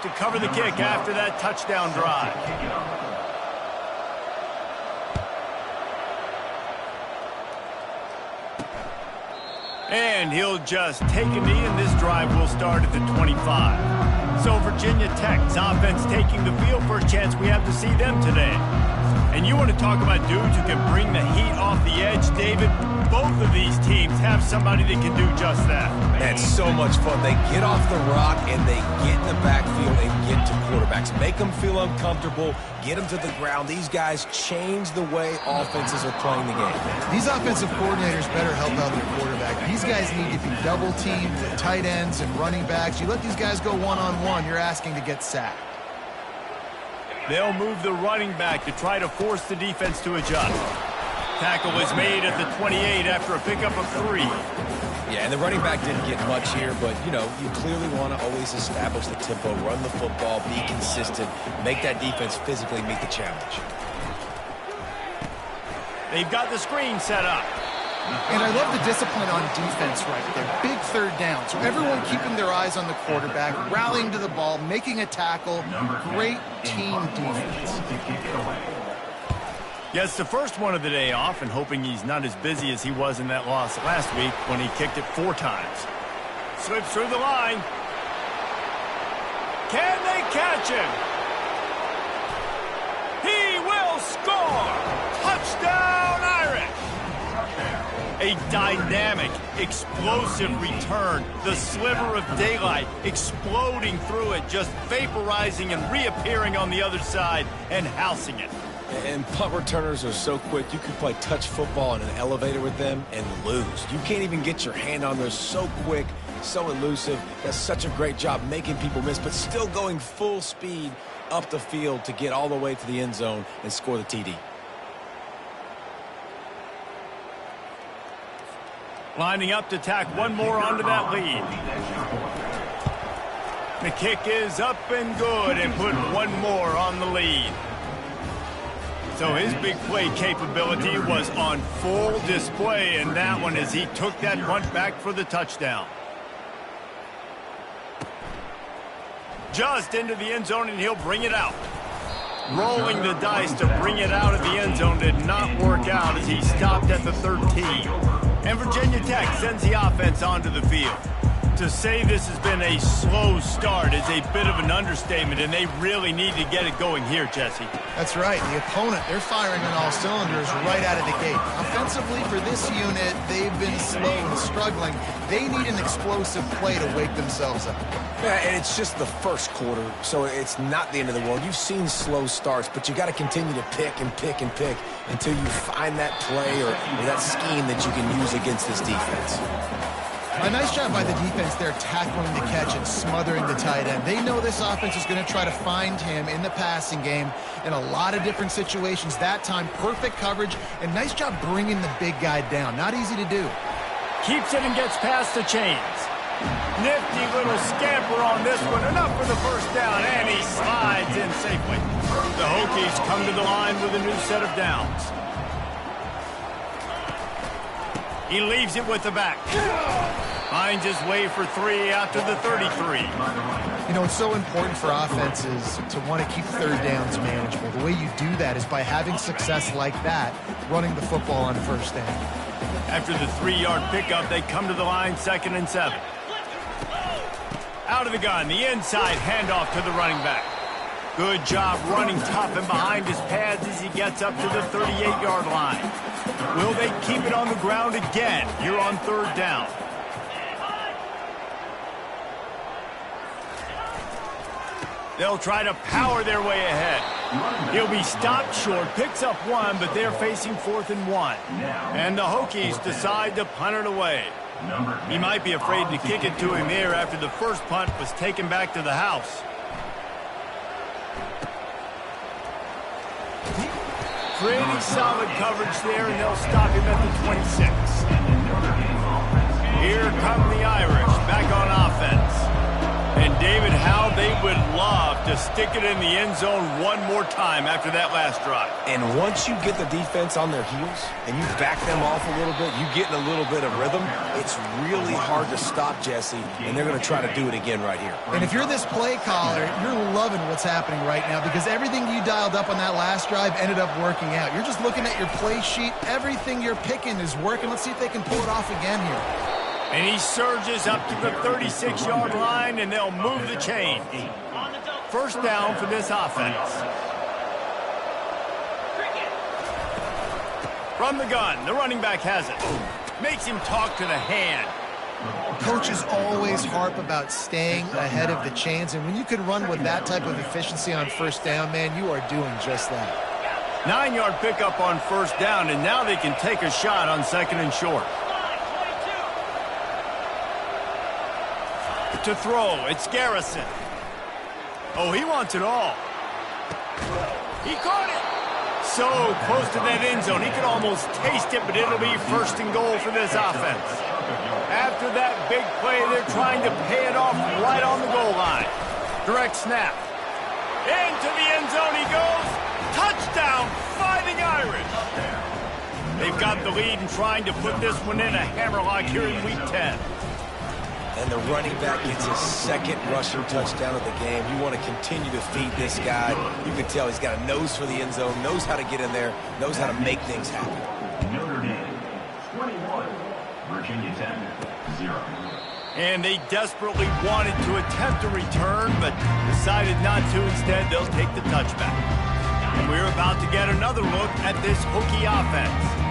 to cover the kick after that touchdown drive. And he'll just take a knee, and this drive will start at the 25. So Virginia Tech's offense taking the field. First chance we have to see them today. And you want to talk about dudes who can bring the heat off the edge, David? Both of these teams have somebody that can do just that. Man, it's so much fun. They get off the rock and they get in the backfield and get to quarterbacks. Make them feel uncomfortable, get them to the ground. These guys change the way offenses are playing the game. These offensive coordinators better help out their quarterback. These guys need to be double-teamed with tight ends and running backs. You let these guys go one-on-one, you're asking to get sacked. They'll move the running back to try to force the defense to adjust. Tackle is made at the 28 after a pickup of 3. Yeah, and the running back didn't get much here, but, you know, you clearly want to always establish the tempo, run the football, be consistent, make that defense physically meet the challenge. They've got the screen set up. And I love the discipline on defense right there. Big third down. So everyone keeping their eyes on the quarterback, rallying to the ball, making a tackle. Great team defense. Gets the first one of the day off and hoping he's not as busy as he was in that loss last week when he kicked it 4 times. Slips through the line. Can they catch him? He will score! Touchdown, Irish! A dynamic, explosive return. The sliver of daylight exploding through it, just vaporizing and reappearing on the other side and housing it. And punt returners are so quick, you could play touch football in an elevator with them and lose. You can't even get your hand on them. So quick, so elusive. Does such a great job making people miss, but still going full speed up the field to get all the way to the end zone and score the TD. Lining up to tack one more onto that lead. The kick is up and good and put one more on the lead. So his big play capability was on full display in that one as he took that punt back for the touchdown. Just into the end zone, and he'll bring it out. Rolling the dice to bring it out of the end zone did not work out as he stopped at the 13. And Virginia Tech sends the offense onto the field. To say this has been a slow start is a bit of an understatement, and they really need to get it going here, Jesse. That's right. The opponent, they're firing on all cylinders right out of the gate. Offensively, for this unit, they've been slow and struggling. They need an explosive play to wake themselves up. Yeah, and it's just the first quarter, so it's not the end of the world. You've seen slow starts, but you got to continue to pick and pick and pick until you find that play or that scheme that you can use against this defense. A nice job by the defense there, tackling the catch and smothering the tight end. They know this offense is going to try to find him in the passing game in a lot of different situations. That time, perfect coverage, and nice job bringing the big guy down. Not easy to do. Keeps it and gets past the chains. Nifty little scamper on this one. Enough for the first down, and he slides in safely. The Hokies come to the line with a new set of downs. He leaves it with the back. Finds his way for 3 out to the 33. You know, it's so important for offenses to want to keep third downs manageable. The way you do that is by having success like that, running the football on first down. After the 3-yard pickup, they come to the line 2nd and 7. Out of the gun, the inside handoff to the running back. Good job running tough and behind his pads as he gets up to the 38-yard line. Will they keep it on the ground again here on 3rd down? They'll try to power their way ahead. He'll be stopped short, picks up 1, but they're facing 4th and 1. And the Hokies decide to punt it away. He might be afraid to kick it to him here after the first punt was taken back to the house. Pretty solid coverage there, and they'll stop him at the 26. Here come the Irish back on offense. And David, how they would love to to stick it in the end zone one more time after that last drive. And once you get the defense on their heels and you back them off a little bit, you get in a little bit of rhythm, it's really hard to stop, Jesse, and they're going to try to do it again right here. And if you're this play caller, you're loving what's happening right now because everything you dialed up on that last drive ended up working out. You're just looking at your play sheet. Everything you're picking is working. Let's see if they can pull it off again here. And he surges up to the 36-yard line, and they'll move the chain. First down for this offense. From the gun, the running back has it. Makes him talk to the hand. Coaches always harp about staying ahead of the chains, and when you can run with that type of efficiency on first down, man, you are doing just that. 9-yard pickup on first down, and now they can take a shot on second and short. To throw, it's Garrison. Oh, he wants it all. He caught it. So close to that end zone, he could almost taste it, but it'll be first and goal for this offense. After that big play, they're trying to pay it off right on the goal line. Direct snap. Into the end zone he goes. Touchdown, Fighting Irish. They've got the lead and trying to put this one in a hammerlock here in Week 10. And the running back gets his second rushing touchdown of the game. You want to continue to feed this guy. You can tell he's got a nose for the end zone, knows how to get in there, knows how to make things happen. Notre Dame, 21, Virginia Tech, 0. And they desperately wanted to attempt a return, but decided not to. Instead, they'll take the touchback. And we're about to get another look at this Hokie offense.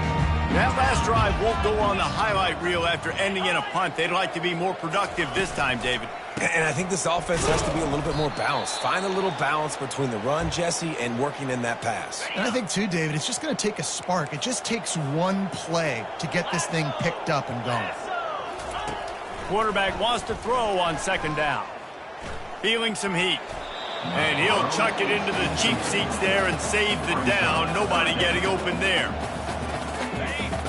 That last drive won't go on the highlight reel after ending in a punt. They'd like to be more productive this time, David. And I think this offense has to be a little bit more balanced. Find a little balance between the run, Jesse, and working in that pass. And I think, too, David, it's just going to take a spark. It just takes one play to get this thing picked up and going. Quarterback wants to throw on second down. Feeling some heat. And he'll chuck it into the cheap seats there and save the down. Nobody getting open there.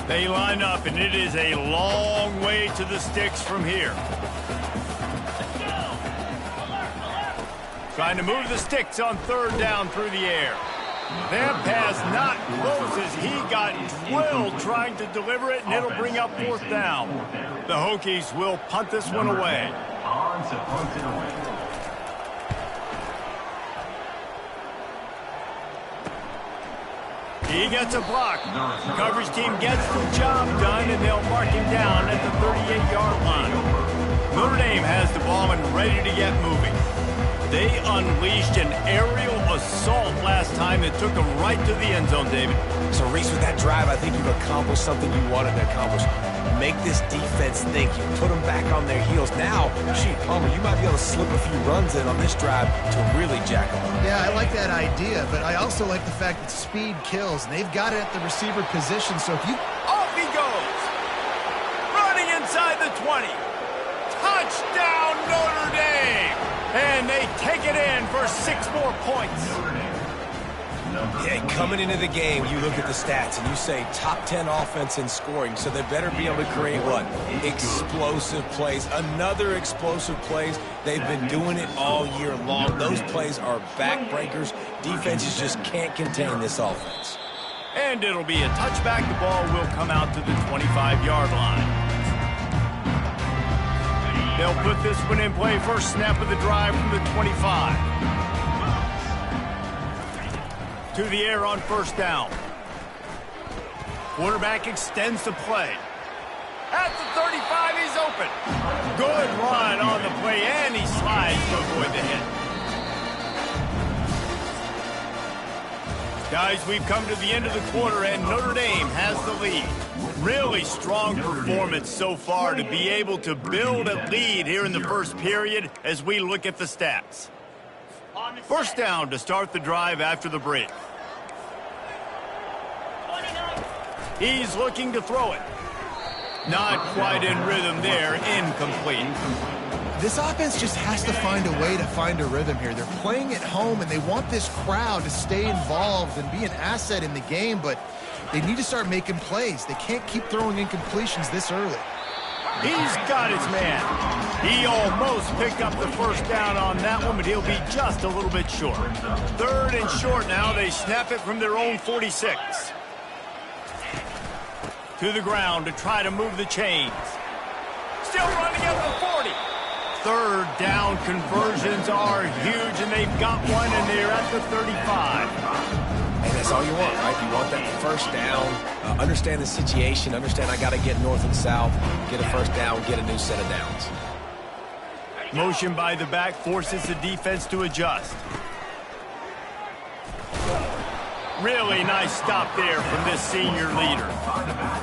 They line up, and it is a long way to the sticks from here. Trying to move the sticks on third down through the air. That pass not close as he got drilled trying to deliver it, and it'll bring up fourth down. The Hokies will punt this one away. On to punt it away. He gets a block. Coverage team gets the job done, and they'll mark him down at the 38-yard line. Notre Dame has the ball and ready to get moving. They unleashed an aerial assault last time that took them right to the end zone, David. So, Reese, with that drive, I think you've accomplished something you wanted to accomplish. Make this defense think. You put them back on their heels. Now, gee, Palmer, you might be able to slip a few runs in on this drive to really jack them up. Yeah, I like that idea, but I also like the fact that speed kills. They've got it at the receiver position, so if you... Off he goes! Running inside the 20. Touchdown, Notre Dame! And they take it in for 6 more points. Yeah, coming into the game, you look at the stats and you say top 10 offense in scoring, so they better be able to create what? Explosive plays. Another explosive plays. They've been doing it all year long. Those plays are backbreakers. Defenses just can't contain this offense. And it'll be a touchback. The ball will come out to the 25-yard line. They'll put this one in play. First snap of the drive from the 25. To the air on first down. Quarterback extends the play. At the 35, he's open. Good run on the play, and he slides to avoid the hit. Guys, we've come to the end of the quarter, and Notre Dame has the lead. Really strong performance so far to be able to build a lead here in the first period as we look at the stats. First down to start the drive after the break. He's looking to throw it. Not quite in rhythm there. Incomplete. This offense just has to find a way to find a rhythm here. They're playing at home, and they want this crowd to stay involved and be an asset in the game, but they need to start making plays. They can't keep throwing incompletions this early. He's got his man. He almost picked up the first down on that one, but he'll be just a little bit short. 3rd and short now. They snap it from their own 46. To the ground to try to move the chains. Still running at the 40. 3rd down conversions are huge, and they've got one, and they're at the 35. And that's all you want, right? You want that first down, understand the situation, understand I got to get north and south, get a first down, get a new set of downs. Motion by the back forces the defense to adjust. Really nice stop there from this senior leader.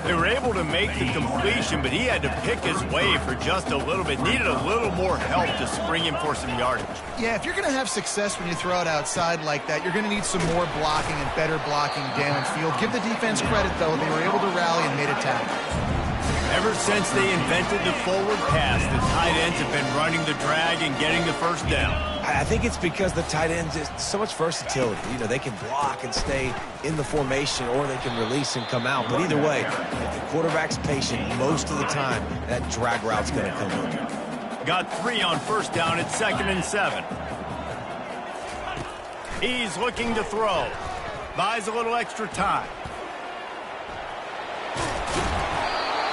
They were able to make the completion, but he had to pick his way for just a little bit. Needed a little more help to spring him for some yardage. Yeah, if you're going to have success when you throw it outside like that, you're going to need some more blocking and better blocking downfield. Give the defense credit, though. They were able to rally and made a tackle. Ever since they invented the forward pass, the tight ends have been running the drag and getting the first down. I think it's because the tight ends is so much versatility. You know, they can block and stay in the formation, or they can release and come out. But either way, if the quarterback's patient most of the time, that drag route's going to come over. Got 3 on first down at 2nd and 7. He's looking to throw. Buys a little extra time.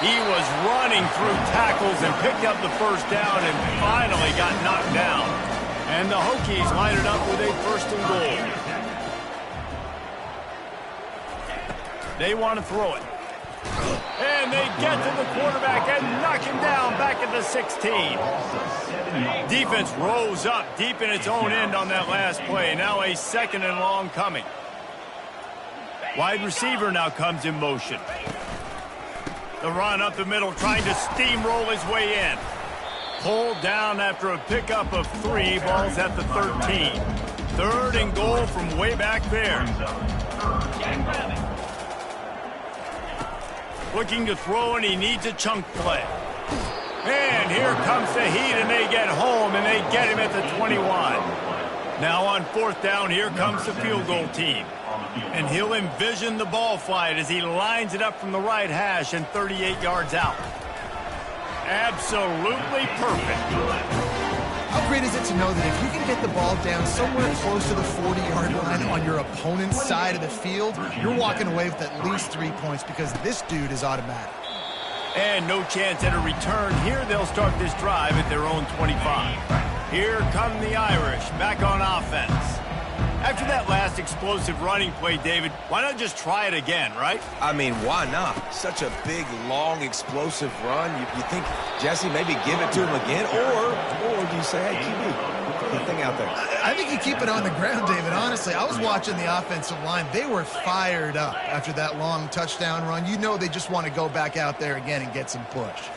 He was running through tackles and picked up the first down and finally got knocked down. And the Hokies line it up with a 1st and goal. They want to throw it. And they get to the quarterback and knock him down back at the 16. Defense rose up deep in its own end on that last play. Now a 2nd and long coming. Wide receiver now comes in motion. The run up the middle, trying to steamroll his way in. Pulled down after a pickup of 3. Ball's at the 13. 3rd and goal from way back there. Looking to throw, and he needs a chunk play. And here comes the heat, and they get home, and they get him at the 21. Now on 4th down, here comes the field goal team. And he'll envision the ball flight as he lines it up from the right hash and 38 yards out. Absolutely perfect. How great is it to know that if you can get the ball down somewhere close to the 40-yard line on your opponent's side of the field, you're walking away with at least 3 points because this dude is automatic. And no chance at a return. Here they'll start this drive at their own 25. Here come the Irish back on offense. After that last explosive running play, David, why not just try it again, right? I mean, why not? Such a big, long, explosive run. You think, Jesse, maybe give it to him again? Or do you say, hey, QB, put the thing out there? I think you keep it on the ground, David. Honestly, I was watching the offensive line. They were fired up after that long touchdown run. You know they just want to go back out there again and get some push.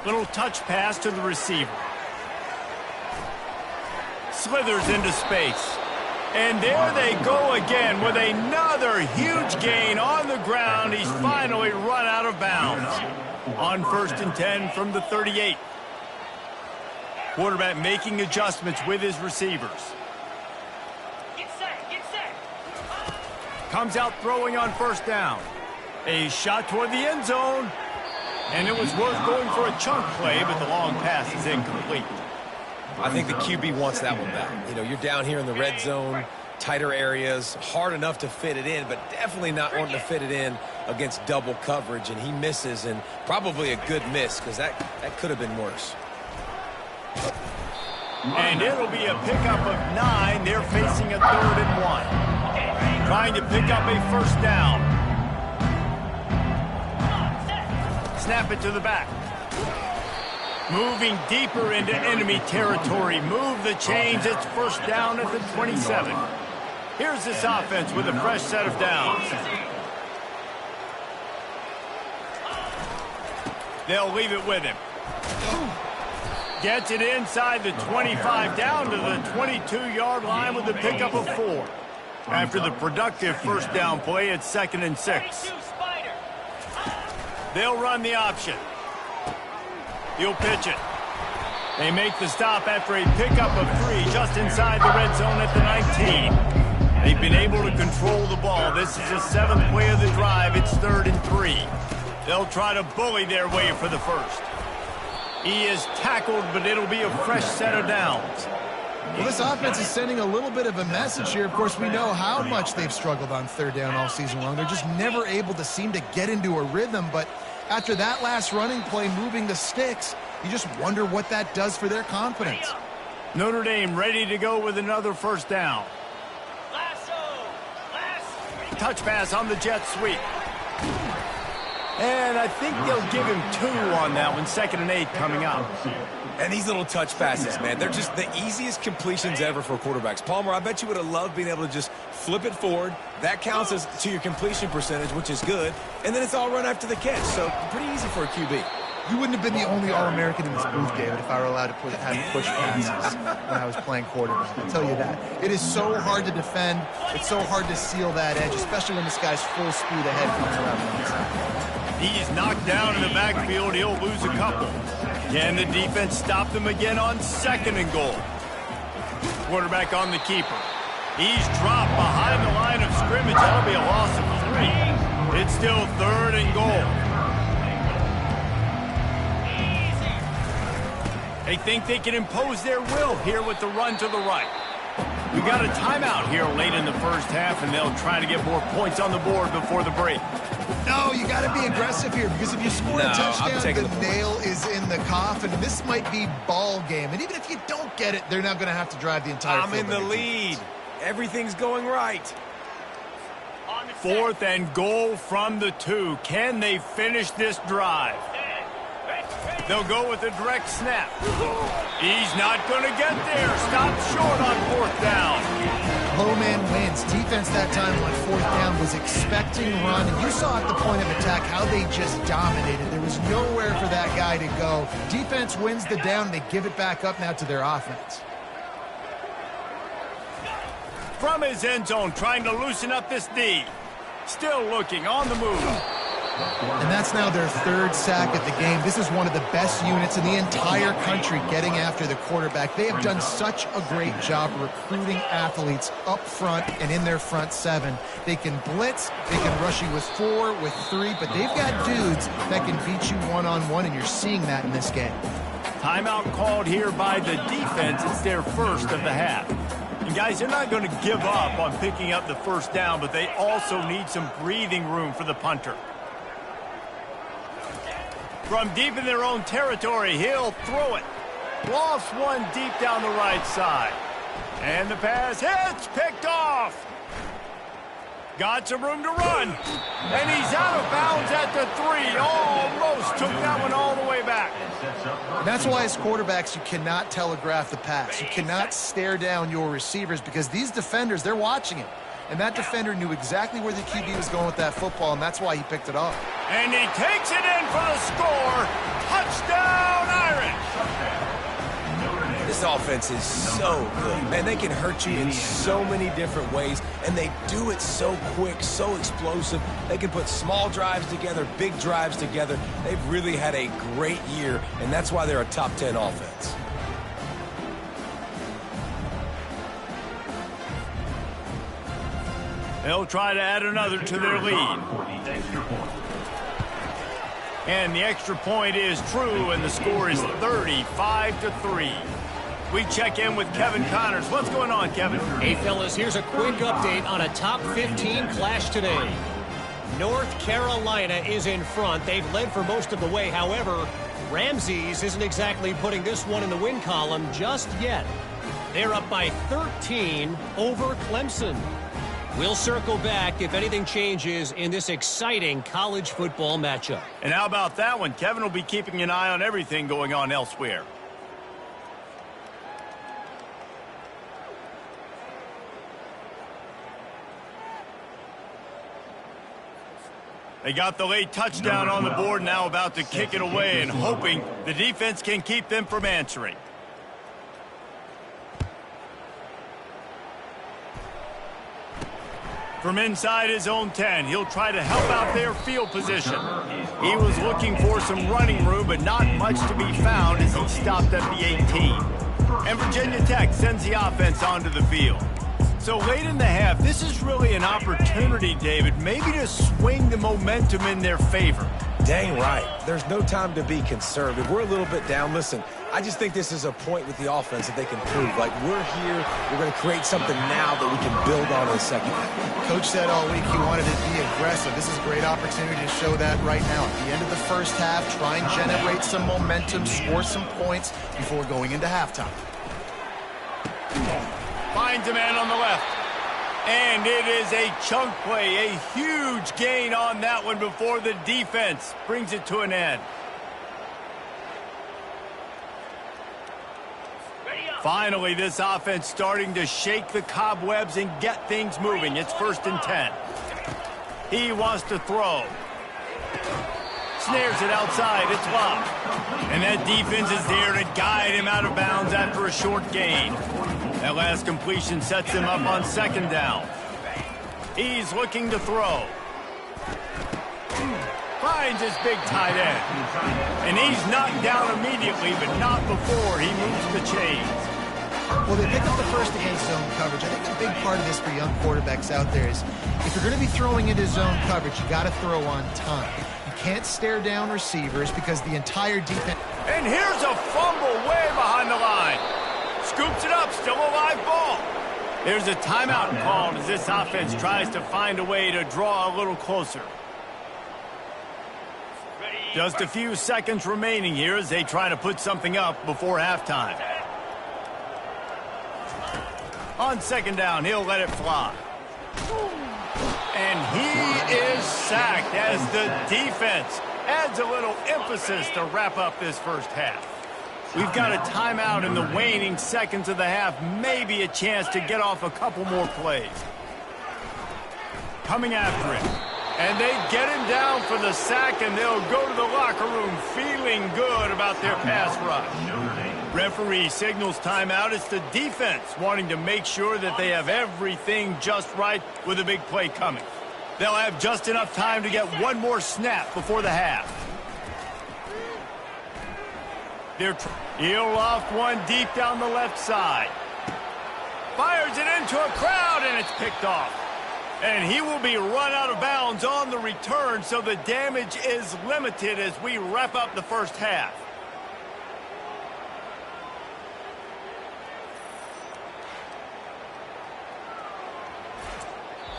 Little touch pass to the receiver. Slithers into space. And there they go again with another huge gain on the ground. He's finally run out of bounds. On 1st and 10 from the 38. Quarterback making adjustments with his receivers. Get set. Comes out throwing on 1st down. A shot toward the end zone. And it was worth going for a chunk play, but the long pass is incomplete. I think the QB wants that one back. You know, you're down here in the red zone, tighter areas, hard enough to fit it in, but definitely not wanting to fit it in against double coverage, and he misses, and probably a good miss because that could have been worse. And it'll be a pickup of 9. They're facing a 3rd and 1. Trying to pick up a 1st down. Snap it to the back. Moving deeper into enemy territory. Move the chains. It's 1st down at the 27. Here's this offense with a fresh set of downs. They'll leave it with him. Gets it inside the 25, down to the 22-yard line with a pickup of 4. After the productive 1st down play, it's 2nd and 6. They'll run the option. He'll pitch it. They make the stop after a pickup of 3 just inside the red zone at the 19. They've been able to control the ball. This is the 7th play of the drive. It's 3rd and 3. They'll try to bully their way for the 1st. He is tackled, but it'll be a fresh set of downs. Well, this offense is sending a little bit of a message here. Of course, we know how much they've struggled on third down all season long. They're just never able to seem to get into a rhythm. But after that last running play, moving the sticks, you just wonder what that does for their confidence. Notre Dame ready to go with another first down. Touch pass on the jet sweep. And I think they'll give him 2 on that one. 2nd and 8 coming up. And these little touch passes, man, they're just the easiest completions ever for quarterbacks. Palmer, I bet you would have loved being able to just flip it forward. That counts as to your completion percentage, which is good. And then it's all run after the catch. So pretty easy for a QB. You wouldn't have been the only All-American in this booth, David, if I were allowed to have push passes when I was playing quarterback. I'll tell you that. It is so hard to defend. It's so hard to seal that edge, especially when this guy's full speed ahead coming around the outside. He's knocked down in the backfield. He'll lose a couple. Can the defense stop them again on 2nd and goal? Quarterback on the keeper. He's dropped behind the line of scrimmage. That'll be a loss of 3. It's still 3rd and goal. They think they can impose their will here with the run to the right. We got a timeout here late in the first half, and they'll try to get more points on the board before the break. No, you got to be aggressive here, because if you score a touchdown, the nail is in the coffin. This might be ball game. And even if you don't get it, they're now going to have to drive the entire field. I'm in the lead. Everything's going right. 4th and goal from the 2. Can they finish this drive? They'll go with a direct snap. He's not going to get there. Stopped short on 4th down. Low man wins. Defense that time on 4th down was expecting run. And you saw at the point of attack how they just dominated. There was nowhere for that guy to go. Defense wins the down. They give it back up now to their offense. From his end zone, trying to loosen up this D. Still looking on the move. And that's now their 3rd sack of the game. This is one of the best units in the entire country getting after the quarterback. They have done such a great job recruiting athletes up front and in their front 7. They can blitz, they can rush you with 4, with 3, but they've got dudes that can beat you one-on-one, and you're seeing that in this game. Timeout called here by the defense. It's their first of the half. And guys, they're not going to give up on picking up the first down, but they also need some breathing room for the punter. From deep in their own territory, he'll throw it. Lost one deep down the right side. And the pass hits, picked off. Got some room to run. And he's out of bounds at the 3. Almost took that one all the way back. That's why as quarterbacks, you cannot telegraph the pass. You cannot stare down your receivers, because these defenders, they're watching it. And that defender knew exactly where the QB was going with that football, and that's why he picked it off. And he takes it in for the score. Touchdown, Irish! This offense is so good. Man, they can hurt you in so many different ways, and they do it so quick, so explosive. They can put small drives together, big drives together. They've really had a great year, and that's why they're a top 10 offense. They'll try to add another to their lead. And the extra point is true, and the score is 35-3. We check in with Kevin Connors. What's going on, Kevin? Hey, fellas, here's a quick update on a top 15 clash today. North Carolina is in front. They've led for most of the way. However, Ramses isn't exactly putting this one in the win column just yet. They're up by 13 over Clemson. We'll circle back if anything changes in this exciting college football matchup. And how about that one? Kevin will be keeping an eye on everything going on elsewhere. They got the late touchdown on the board, now about to kick it away and hoping the defense can keep them from answering. From inside his own 10, he'll try to help out their field position. He was looking for some running room, but not much to be found as he stopped at the 18. And Virginia Tech sends the offense onto the field. So late in the half, this is really an opportunity, David, maybe to swing the momentum in their favor. Dang right. There's no time to be conservative. We're a little bit down. Listen, I just think this is a point with the offense that they can prove. Like, we're here, we're going to create something now that we can build on in the second half. Coach said all week he wanted to be aggressive. This is a great opportunity to show that right now. At the end of the first half, try and generate some momentum, score some points before going into halftime. Finds a man on the left. And it is a chunk play, a huge gain on that one before the defense brings it to an end. Finally, this offense starting to shake the cobwebs and get things moving. It's 1st and 10. He wants to throw. Snares it outside. It's locked. And that defense is there to guide him out of bounds after a short gain. That last completion sets him up on 2nd down. He's looking to throw. Finds his big tight end. And he's knocked down immediately, but not before he moves the chains. Well, they pick up the first against zone coverage. I think a big part of this for young quarterbacks out there is if you're going to be throwing into zone coverage, you got to throw on time. You can't stare down receivers because the entire defense... And here's a fumble way behind the line. Scoops it up, still a live ball. There's a timeout called as this offense tries to find a way to draw a little closer. Just a few seconds remaining here as they try to put something up before halftime. On 2nd down, he'll let it fly. And he is sacked as the defense adds a little emphasis to wrap up this first half. We've got a timeout in the waning seconds of the half, maybe a chance to get off a couple more plays. Coming after him. And they get him down for the sack, and they'll go to the locker room feeling good about their pass rush. Referee signals timeout. It's the defense wanting to make sure that they have everything just right with a big play coming. They'll have just enough time to get one more snap before the half. He'll loft one deep down the left side. Fires it into a crowd, and it's picked off. And he will be run out of bounds on the return, so the damage is limited as we wrap up the first half.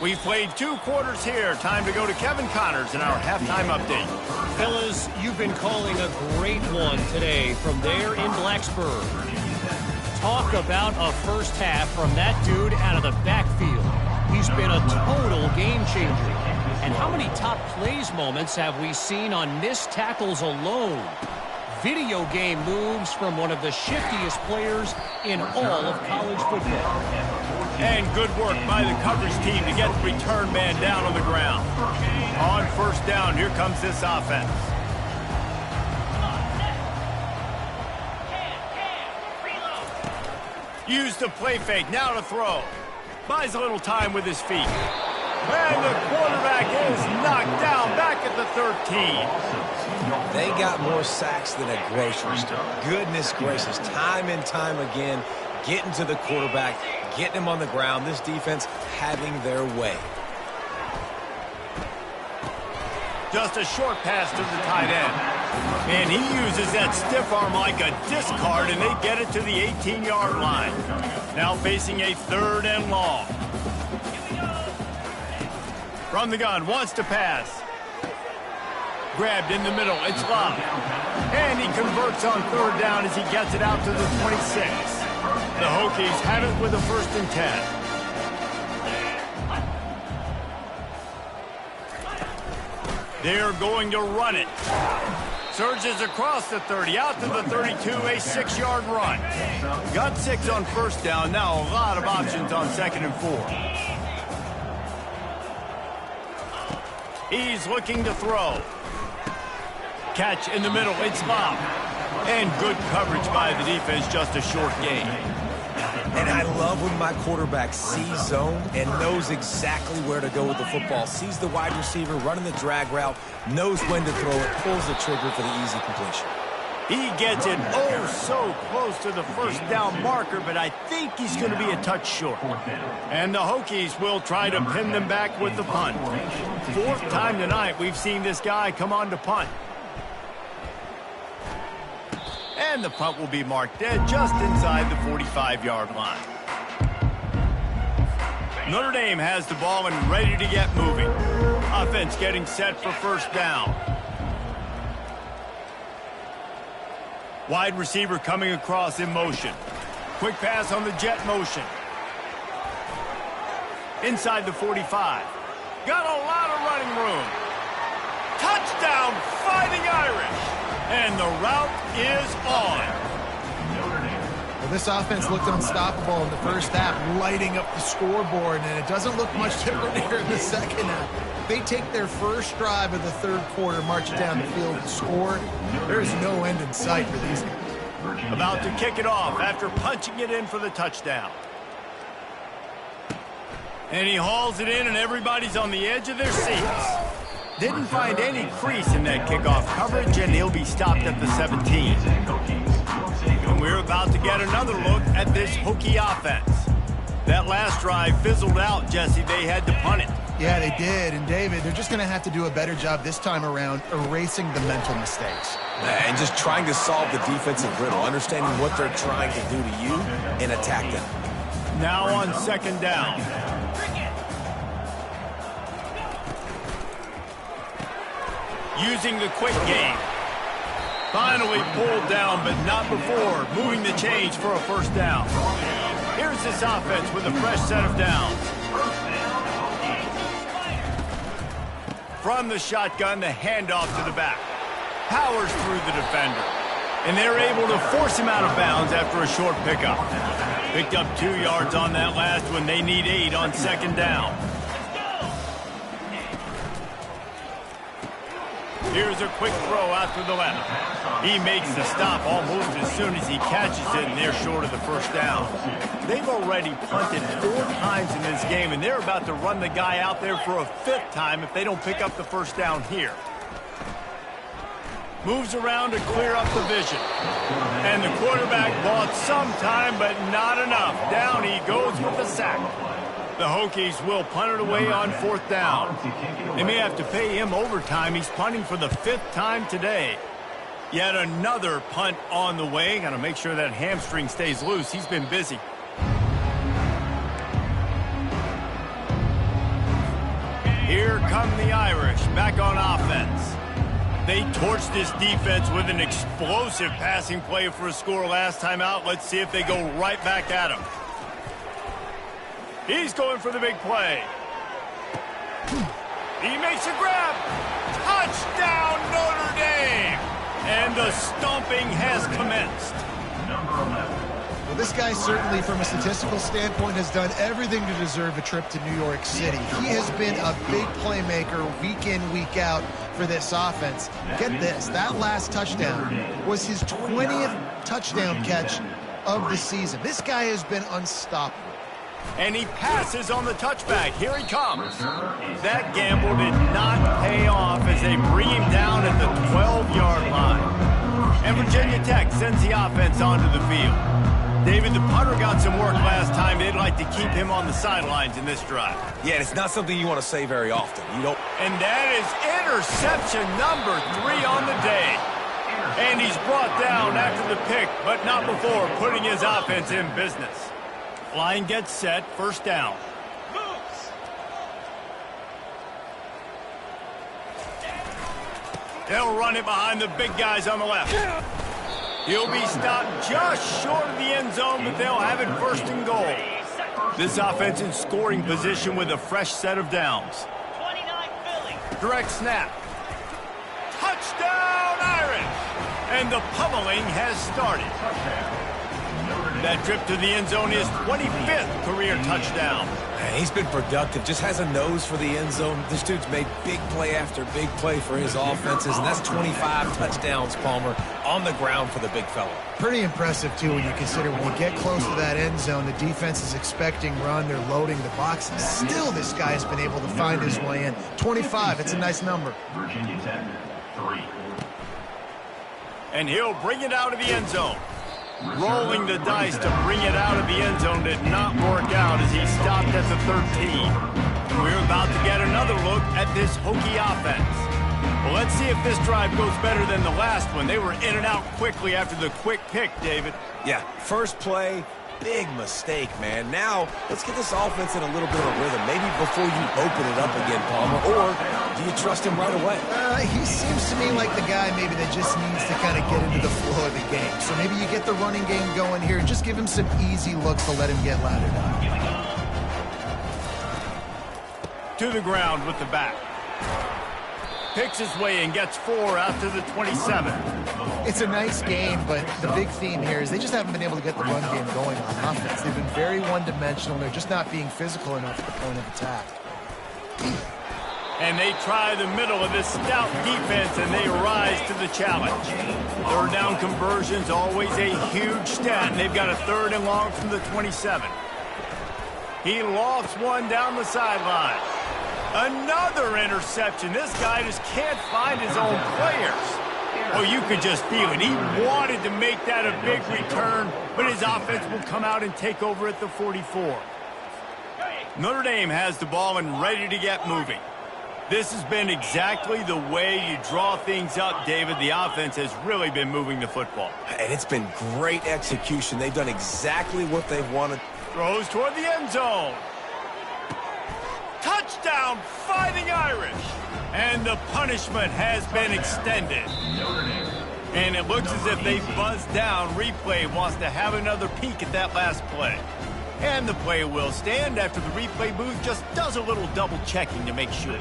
We've played 2 quarters here. Time to go to Kevin Connors in our halftime update. Fellas, you've been calling a great one today from there in Blacksburg. Talk about a first half from that dude out of the backfield. He's been a total game changer. And how many top plays moments have we seen on missed tackles alone? Video game moves from one of the shiftiest players in all of college football. And good work by the coverage team to get the return man down on the ground. On 1st down, here comes this offense. Use the play fake, now to throw. Buys a little time with his feet. And the quarterback is knocked down back at the 13. They got more sacks than a grocery store. Goodness gracious, time and time again, getting to the quarterback, getting him on the ground. This defense having their way. Just a short pass to the tight end. And he uses that stiff arm like a discard, and they get it to the 18-yard line. Now facing a 3rd and long. From the gun, wants to pass. Grabbed in the middle, it's locked. And he converts on 3rd down as he gets it out to the 26. The Hokies have it with a 1st and 10. They're going to run it. Surges across the 30, out to the 32, a 6-yard run. Got 6 on 1st down, now a lot of options on 2nd and 4. He's looking to throw. Catch in the middle, it's Bob. And good coverage by the defense, just a short gain. And I love when my quarterback sees zone and knows exactly where to go with the football. Sees the wide receiver running the drag route, knows when to throw it, pulls the trigger for the easy completion. He gets it oh so close to the first down marker, but I think he's going to be a touch short. And the Hokies will try to pin them back with the punt. Fourth time tonight we've seen this guy come on to punt. And the punt will be marked dead just inside the 45-yard line. Notre Dame has the ball and ready to get moving. Offense getting set for first down. Wide receiver coming across in motion. Quick pass on the jet motion. Inside the 45. Got a lot of running room. Touchdown, Fighting Irish. And the route is on. Well, this offense looked unstoppable in the first half, lighting up the scoreboard, and it doesn't look much different here in the second half. They take their first drive of the third quarter, march down the field and score. There's no end in sight for these guys. About to kick it off after punching it in for the touchdown. And he hauls it in, and everybody's on the edge of their seats. Didn't find any crease in that kickoff coverage, and he'll be stopped at the 17. And we're about to get another look at this Hokie offense. That last drive fizzled out, Jesse. They had to punt it. Yeah, they did. And, David, they're just going to have to do a better job this time around erasing the mental mistakes. And just trying to solve the defensive riddle, understanding what they're trying to do to you and attack them. Now on second down. Using the quick game. Finally pulled down, but not before moving the chains for a first down. Here's this offense with a fresh set of downs. From the shotgun, the handoff to the back. Powers through the defender. And they're able to force him out of bounds after a short pickup. Picked up 2 yards on that last one. They need 8 on second down. Here's a quick throw out to the left. He makes the stop almost as soon as he catches it, and they're short of the first down. They've already punted 4 times in this game, and they're about to run the guy out there for a 5th time if they don't pick up the first down here. Moves around to clear up the vision. And the quarterback bought some time, but not enough. Down he goes with the sack. The Hokies will punt it away on 4th down. They may have to pay him overtime. He's punting for the 5th time today. Yet another punt on the way. Got to make sure that hamstring stays loose. He's been busy. Here come the Irish back on offense. They torched this defense with an explosive passing play for a score last time out. Let's see if they go right back at him. He's going for the big play. He makes a grab. Touchdown, Notre Dame. And the stomping has commenced. Well, this guy certainly, from a statistical standpoint, has done everything to deserve a trip to New York City. He has been a big playmaker week in, week out for this offense. Get this, that last touchdown was his 20th touchdown catch of the season. This guy has been unstoppable. And he passes on the touchback. Here he comes. That gamble did not pay off as they bring him down at the 12-yard line. And Virginia Tech sends the offense onto the field. David, the punter got some work last time. They'd like to keep him on the sidelines in this drive. Yeah, it's not something you want to say very often. You don't. And that is interception number 3 on the day. And he's brought down after the pick, but not before putting his offense in business. Line gets set, first down. They'll run it behind the big guys on the left. He'll be stopped just short of the end zone, but they'll have it first and goal. This offense in scoring position with a fresh set of downs. 29 Philly. Direct snap. Touchdown, Irish! And the pummeling has started. That trip to the end zone is 25th career touchdown. Man, he's been productive, just has a nose for the end zone. This dude's made big play after big play for his offenses, and that's 25 touchdowns, Palmer, on the ground for the big fella. Pretty impressive, too, when you consider when you get close to that end zone, the defense is expecting run, they're loading the box. Still, this guy has been able to find his way in. 25, it's a nice number. Virginia Tech, 3. And he'll bring it out of the end zone. Rolling the dice to bring it out of the end zone did not work out as he stopped at the 13. We're about to get another look at this Hokie offense. Well, let's see if this drive goes better than the last one. They were in and out quickly after the quick pick, David. Yeah, first play, big mistake, man. Now, let's get this offense in a little bit of a rhythm. Maybe before you open it up again, Palmer, or do you trust him right away? He seems to me like the guy maybe that just needs to kind of get into the flow of the game. So maybe you get the running game going here and just give him some easy looks to let him get laddered up. To the ground with the back. Picks his way and gets 4 out to the 27. It's a nice game, but the big theme here is they just haven't been able to get the run game going on offense. They've been very one-dimensional, and they're just not being physical enough at the point of attack. And they try the middle of this stout defense, and they rise to the challenge. Third down conversion's always a huge stat, and they've got a 3rd and long from the 27. He lofts one down the sideline. Another interception. This guy just can't find his own players. Oh, you could just feel it. He wanted to make that a big return, but his offense will come out and take over at the 44. Notre Dame has the ball and ready to get moving. This has been exactly the way you draw things up, David. The offense has really been moving the football. And it's been great execution. They've done exactly what they've wanted. Throws toward the end zone. Touchdown, Fighting Irish. And the punishment has been extended. And it looks as if they buzzed down. Replay wants to have another peek at that last play. And the play will stand after the replay booth just does a little double checking to make sure.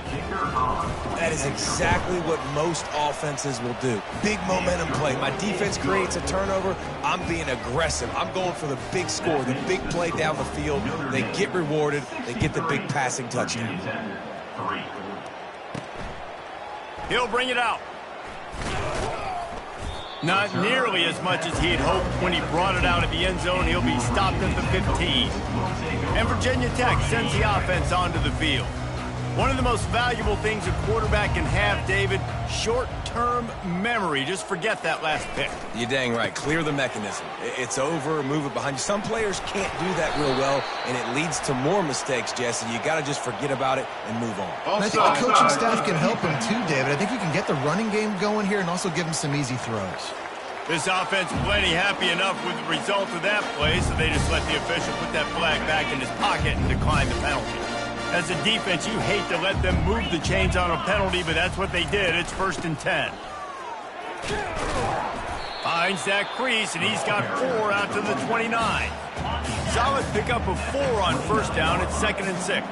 That is exactly what most offenses will do. Big momentum play. My defense creates a turnover. I'm being aggressive. I'm going for the big score, the big play down the field. They get rewarded. They get the big passing touchdown. He'll bring it out. Not nearly as much as he had hoped when he brought it out of the end zone. He'll be stopped at the 15. And Virginia Tech sends the offense onto the field. One of the most valuable things a quarterback can have, David, short-term memory. Just forget that last pick. You're dang right. Clear the mechanism. It's over, move it behind you. Some players can't do that real well, and it leads to more mistakes, Jesse. You got to just forget about it and move on. And I think the coaching staff can help him too, David. I think you can get the running game going here and also give him some easy throws. This offense plenty happy enough with the result of that play, so they just let the official put that flag back in his pocket and decline the penalty. As a defense, you hate to let them move the chains on a penalty, but that's what they did. It's 1st and 10. Finds that crease, and he's got 4 out to the 29. Solid pickup of 4 on 1st down. It's 2nd and 6.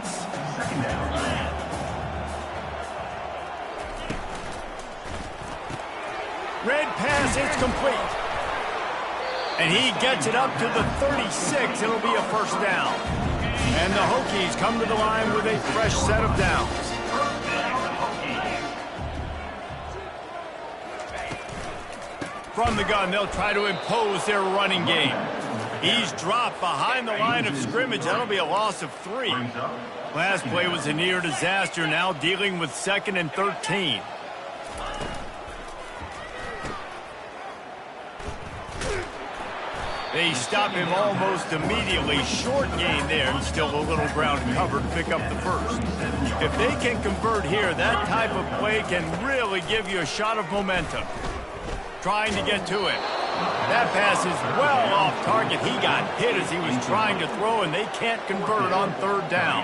Red pass, it's complete. And he gets it up to the 36. It'll be a 1st down. And the Hokies come to the line with a fresh set of downs. From the gun, they'll try to impose their running game. He's dropped behind the line of scrimmage. That'll be a loss of 3. Last play was a near disaster, now dealing with 2nd and 13. They stop him almost immediately. Short gain there, and still a little ground covered to pick up the 1st. If they can convert here, that type of play can really give you a shot of momentum. Trying to get to it. That pass is well off target. He got hit as he was trying to throw, and they can't convert on 3rd down.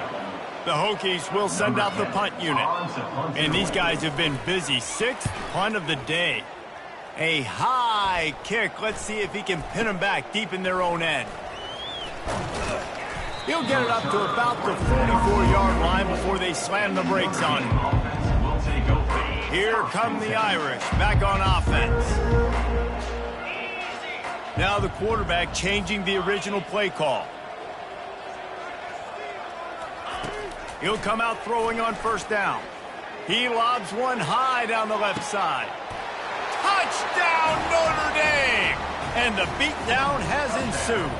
The Hokies will send out the punt unit. And these guys have been busy. 6th punt of the day. A high kick. Let's see if he can pin them back deep in their own end. He'll get it up to about the 44-yard line before they slam the brakes on him. Here come the Irish, back on offense. Now the quarterback changing the original play call. He'll come out throwing on 1st down. He lobs one high down the left side. Touchdown, Notre Dame! And the beatdown has ensued.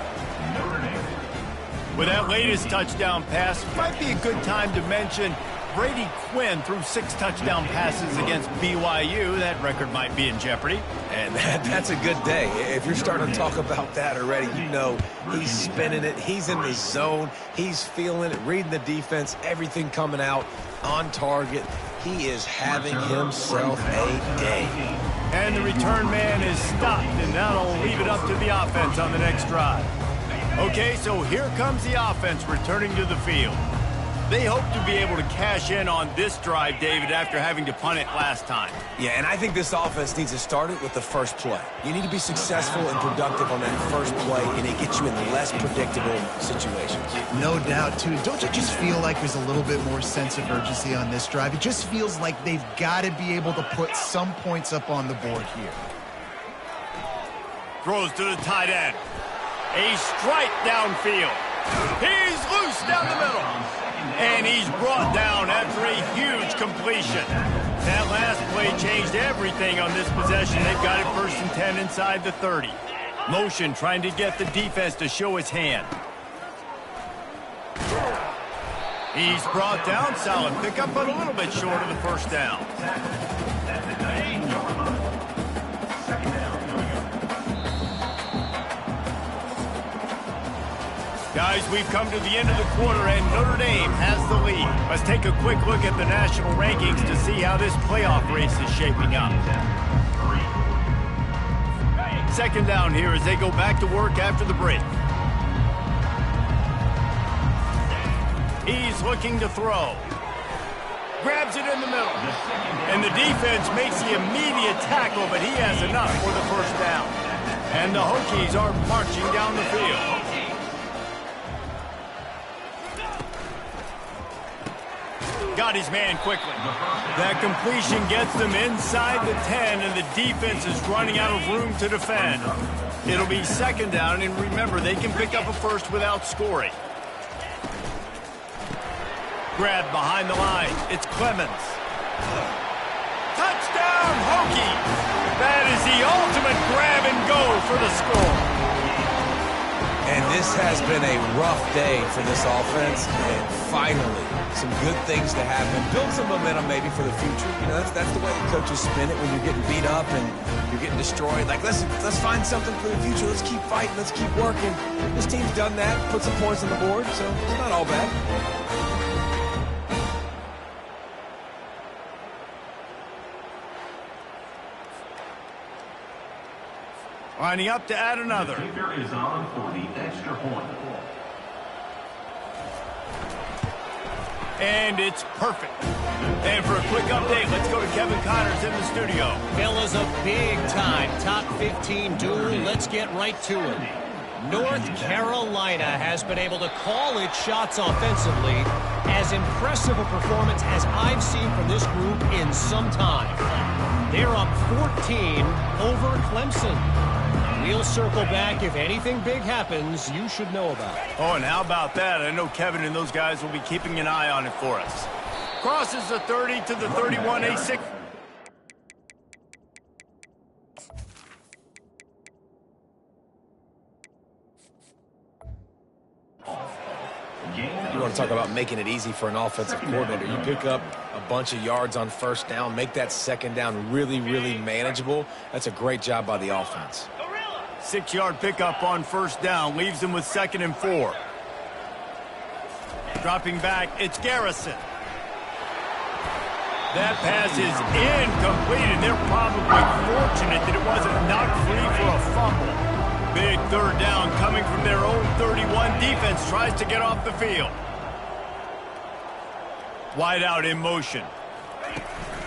With that latest touchdown pass, might be a good time to mention Brady Quinn threw 6 touchdown passes against BYU. That record might be in jeopardy. And that's a good day. If you're starting to talk about that already, you know he's spinning it. He's in the zone. He's feeling it, reading the defense, everything coming out on target. He is having himself a day. And the return man is stopped, and that'll leave it up to the offense on the next drive. Okay, so here comes the offense returning to the field. They hope to be able to cash in on this drive, David, after having to punt it last time. Yeah, and I think this offense needs to start it with the first play. You need to be successful and productive on that first play, and it gets you in less predictable situations. No doubt, too. Don't you just feel like there's a little bit more sense of urgency on this drive? It just feels like they've got to be able to put some points up on the board here. Throws to the tight end. A strike downfield. He's loose down the middle. And he's brought down after a huge completion. That last play changed everything on this possession. They've got it 1st and 10 inside the 30. Motion trying to get the defense to show his hand. He's brought down. Solid pickup, but a little bit short of the first down. Guys, we've come to the end of the quarter, and Notre Dame has the lead. Let's take a quick look at the national rankings to see how this playoff race is shaping up. 2nd down here as they go back to work after the break. He's looking to throw. Grabs it in the middle. And the defense makes the immediate tackle, but he has enough for the first down. And the Hokies are marching down the field. Got his man quickly. That completion gets them inside the 10, and the defense is running out of room to defend. It'll be 2nd down, and remember, they can pick up a first without scoring. Grab behind the line. It's Clemens. Touchdown, Hokie! That is the ultimate grab and go for the score. And this has been a rough day for this offense, and finally, some good things to happen. Build some momentum maybe for the future. You know, that's the way the coaches spin it when you're getting beat up and you're getting destroyed. Like, let's find something for the future. Let's keep fighting. Let's keep working. This team's done that, put some points on the board, so it's not all bad. Lining up to add another. The kicker is on for the extra point. And it's perfect. And for a quick update, let's go to Kevin Connors in the studio. Fellas, a big-time top 15 duel. Let's get right to it. North Carolina has been able to call its shots offensively. As impressive a performance as I've seen from this group in some time. They're up 14 over Clemson. We'll circle back. If anything big happens, you should know about it. Oh, and how about that? I know Kevin and those guys will be keeping an eye on it for us. Crosses the 30 to the 31, A6. You want to talk about making it easy for an offensive coordinator. You pick up a bunch of yards on 1st down, make that 2nd down really, really manageable. That's a great job by the offense. 6-yard pickup on 1st down. Leaves them with 2nd and 4. Dropping back, it's Garrison. That pass is incomplete, and they're probably fortunate that it wasn't knocked free for a fumble. Big 3rd down coming from their own 31. Defense tries to get off the field. Wide out in motion.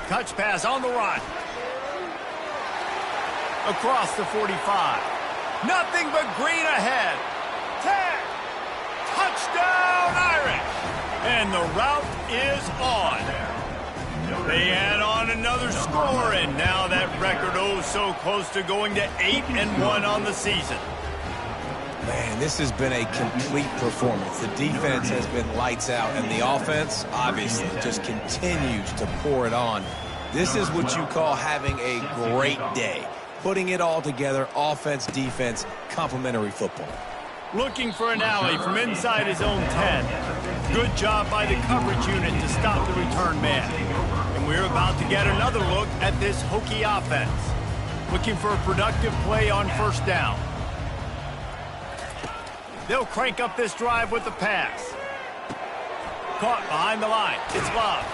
Touch pass on the run. Across the 45. Nothing but green ahead. 10. Touchdown Irish. And the route is on. They add on another score, and now that record so close to going to 8-1 on the season. Man, this has been a complete performance. The defense has been lights out, and the offense, obviously, just continues to pour it on. This is what you call having a great day. Putting it all together, offense, defense, complementary football. Looking for an alley from inside his own 10. Good job by the coverage unit to stop the return man. And we're about to get another look at this Hokie offense. Looking for a productive play on first down. They'll crank up this drive with the pass. Caught behind the line. It's Love.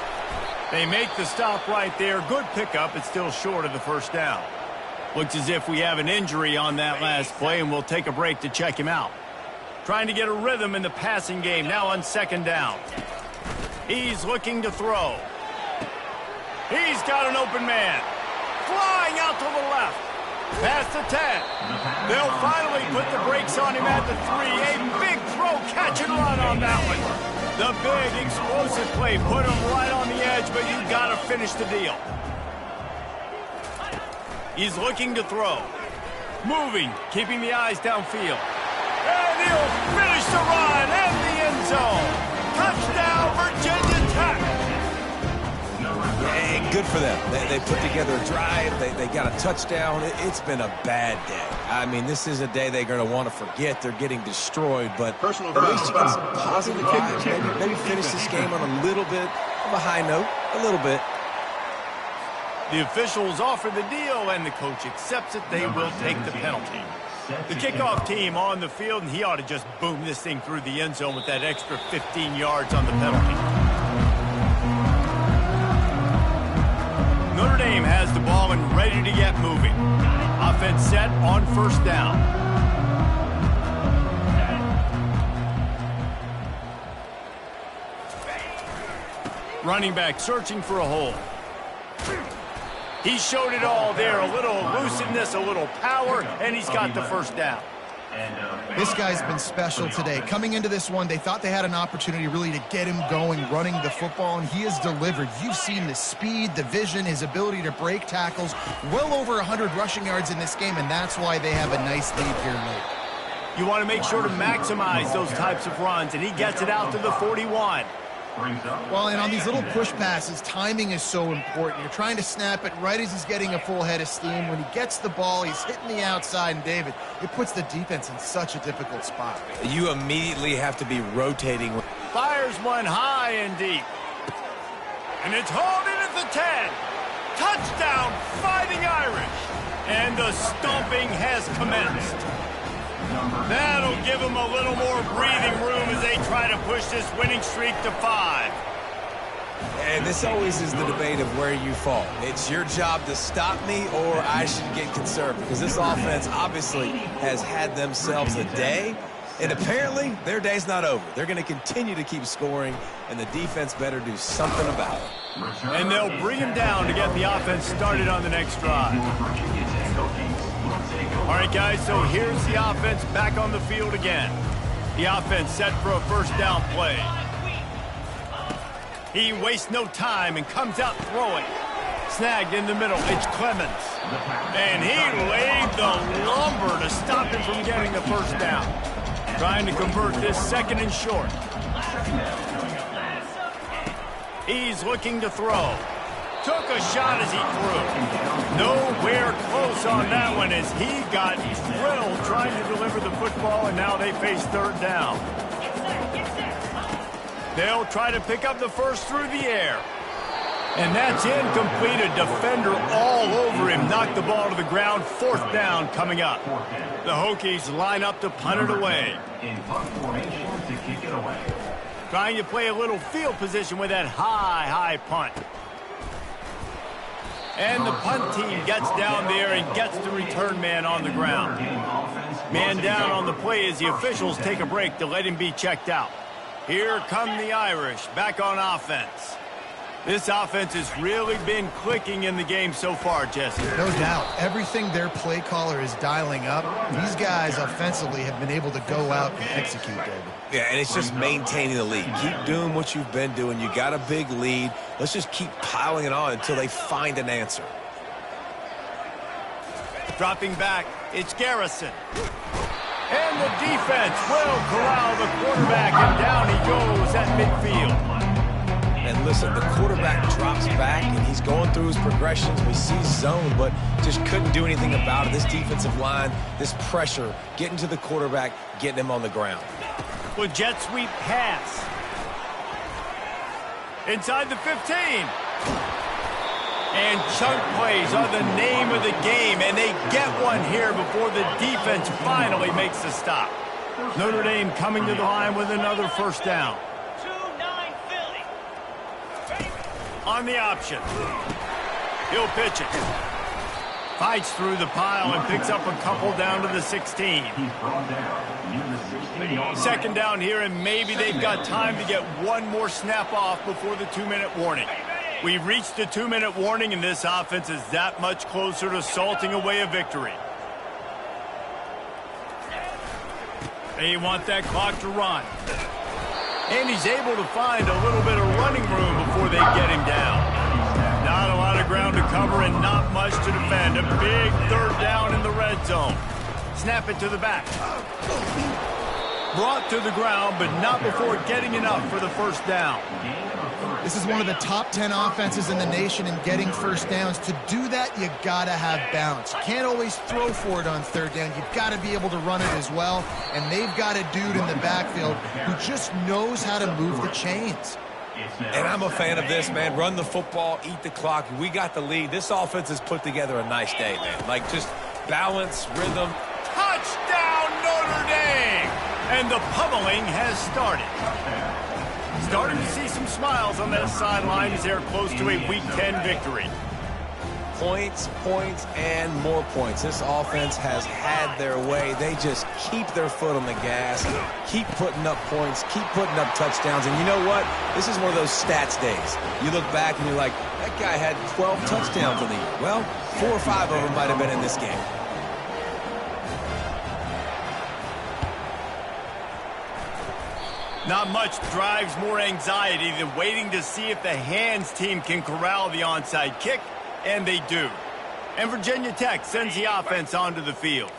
They make the stop right there. Good pickup. It's still short of the first down. Looks as if we have an injury on that last play, and we'll take a break to check him out. Trying to get a rhythm in the passing game now on second down. He's looking to throw. He's got an open man. Flying out to the left. Past the 10. They'll finally put the brakes on him at the 3. A big throw, catch and run on that one. The big explosive play put him right on the edge, but you got to finish the deal. He's looking to throw. Moving, keeping the eyes downfield. And he'll finish the run and the end zone. Touchdown, Virginia Tech. Yeah, good for them. They put together a drive. They got a touchdown. It's been a bad day. I mean, this is a day they're going to want to forget. They're getting destroyed, but at least you get some positive vibes. Maybe finish this game on a little bit of a high note. A little bit. The officials offer the deal, and the coach accepts it. They will take the penalty. The kickoff team on the field, and he ought to just boom this thing through the end zone with that extra 15 yards on the penalty. Notre Dame has the ball and ready to get moving. Offense set on first down. Running back searching for a hole. He showed it all there, a little elusiveness, a little power, and he's got the first down. This guy's been special today. Coming into this one, they thought they had an opportunity really to get him going, running the football, and he has delivered. You've seen the speed, the vision, his ability to break tackles, well over 100 rushing yards in this game, and that's why they have a nice lead here late. You want to make sure to maximize those types of runs, and he gets it out to the 41. Well, and on these little push passes, timing is so important. You're trying to snap it right as he's getting a full head of steam. When he gets the ball, he's hitting the outside, and David, it puts the defense in such a difficult spot. You immediately have to be rotating. Fires one high and deep. And it's hauled in at the 10. Touchdown, Fighting Irish. And the stomping has commenced. That'll give them a little more breathing room as they try to push this winning streak to 5. And this always is the debate of where you fall. It's your job to stop me, or I should get conservative, because this offense obviously has had themselves a day, and apparently their day's not over. They're going to continue to keep scoring, and the defense better do something about it. And they'll bring him down to get the offense started on the next drive. All right, guys, so here's the offense back on the field again. The offense set for a first down play. He wastes no time and comes out throwing. Snagged in the middle, it's Clemens. And he laid the lumber to stop him from getting the first down. Trying to convert this second and short. He's looking to throw. Took a shot as he threw. Nowhere close on that one as he got drilled trying to deliver the football, and now they face third down. They'll try to pick up the first through the air. And that's incomplete. A defender all over him. Knocked the ball to the ground. Fourth down coming up. The Hokies line up to punt it away. In punt formation to kick it away. Trying to play a little field position with that high punt. And the punt team gets down there and gets the return man on the ground. Man down on the play as the officials take a break to let him be checked out. Here come the Irish back on offense. This offense has really been clicking in the game so far, Jesse. No doubt. Everything their play caller is dialing up, these guys offensively have been able to go out and execute, David. Yeah, and it's just maintaining the lead. Keep doing what you've been doing. You got a big lead. Let's just keep piling it on until they find an answer. Dropping back, it's Garrison. And the defense will corral the quarterback, and down he goes at midfield. And listen, listen, the quarterback drops back, and he's going through his progressions. We see zone, but just couldn't do anything about it. This defensive line, this pressure, getting to the quarterback, getting him on the ground. With jet sweep pass. Inside the 15. And chunk plays are the name of the game, and they get one here before the defense finally makes the stop. Notre Dame coming to the line with another first down. 2-9 Philly. On the option. He'll pitch it. Fights through the pile and picks up a couple down to the 16. He's brought down near the 16-yard line. Second down here, and maybe they've got time to get one more snap off before the 2-minute warning. We've reached the 2-minute warning, and this offense is that much closer to salting away a victory. They want that clock to run. And he's able to find a little bit of running room before they get him down. Not a lot of ground to cover and not much to defend. A big third down in the red zone. Snap it to the back. Brought to the ground, but not before getting enough for the first down. This is one of the top 10 offenses in the nation in getting first downs. To do that, you got to have balance. You can't always throw for it on third down. You've got to be able to run it as well. And they've got a dude in the backfield who just knows how to move the chains. And I'm a fan of this, man. Run the football, eat the clock. We got the lead. This offense has put together a nice day, man. Like, just balance, rhythm. Touchdown, Notre Dame! And the pummeling has started. Starting to see some smiles on that sideline as they're close to a Week 10 victory. Points, points, and more points. This offense has had their way. They just keep their foot on the gas, keep putting up points, keep putting up touchdowns. And you know what? This is one of those stats days. You look back and you're like, that guy had 12 touchdowns in the year. Well, 4 or 5 of them might have been in this game. Not much drives more anxiety than waiting to see if the hands team can corral the onside kick, and they do. And Virginia Tech sends the offense onto the field.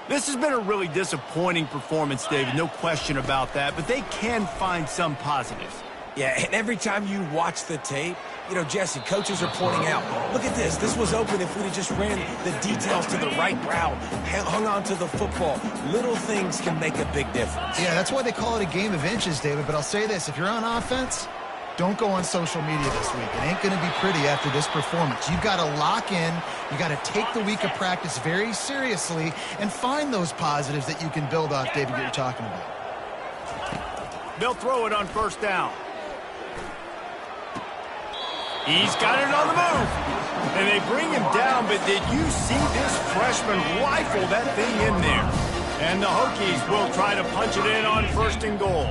This has been a really disappointing performance, David, no question about that, but they can find some positives. Yeah, and every time you watch the tape, you know, Jesse, coaches are pointing out, look at this. This was open if we'd have just ran the details to the right route, hung on to the football. Little things can make a big difference. Yeah, that's why they call it a game of inches, David. But I'll say this, if you're on offense, don't go on social media this week. It ain't going to be pretty after this performance. You've got to lock in. You got to take the week of practice very seriously and find those positives that you can build off, David, that you're talking about. They'll throw it on first down. He's got it on the move. And they bring him down, but did you see this freshman rifle that thing in there? And the Hokies will try to punch it in on first and goal.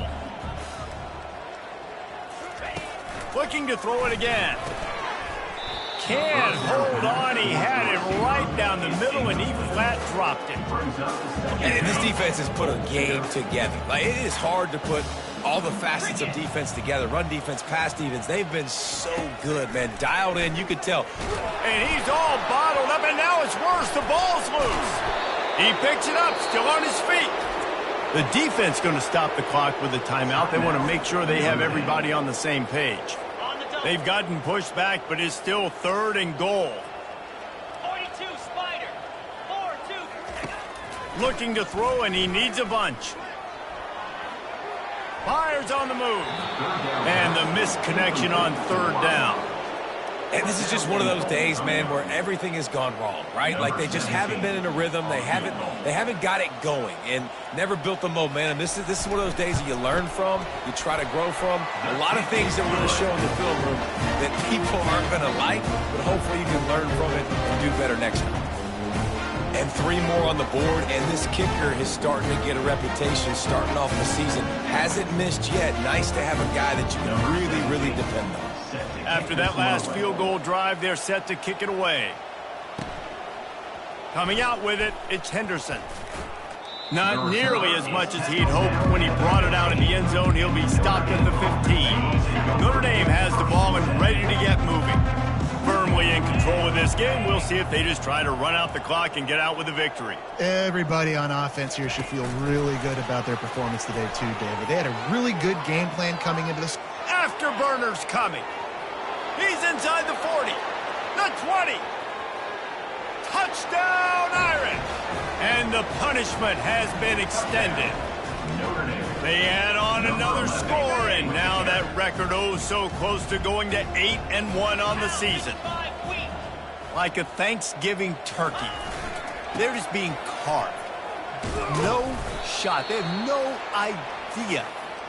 Looking to throw it again. Can't hold on. He had it right down the middle, and he flat dropped it. And this defense has put a game together. Like, it is hard to put all the facets of defense together. Run defense, pass defense. They've been so good, man. Dialed in, you could tell. And he's all bottled up, and now it's worse. The ball's loose. He picks it up, still on his feet. The defense going to stop the clock with a timeout. They want to make sure they have everybody on the same page. They've gotten pushed back, but it's still third and goal. 42 Spider. 4-2. Looking to throw, and he needs a bunch. Fires on the move. And the missed connection on third down. And this is just one of those days, man, where everything has gone wrong, right? Like, they just haven't been in a rhythm. They haven't got it going and never built the momentum. This is one of those days that you learn from, you try to grow from. A lot of things that we're going to show in the film room that people aren't going to like, but hopefully you can learn from it and do better next time. And 3 more on the board, and this kicker is starting to get a reputation starting off the season. Hasn't missed yet. Nice to have a guy that you can really, really depend on. After that last field goal drive, they're set to kick it away. Coming out with it, it's Henderson. Not nearly as much as he'd hoped when he brought it out in the end zone. He'll be stopped at the 15. Notre Dame has the ball and ready to get moving. Firmly in control of this game. We'll see if they just try to run out the clock and get out with a victory. Everybody on offense here should feel really good about their performance today too, David. They had a really good game plan coming into this. Afterburners coming. He's inside the 40, the 20. Touchdown, Irish! And the punishment has been extended. They add on another score, and now that record so close to going to 8-1 on the season. Like a Thanksgiving turkey, they're just being carved. No shot. They have no idea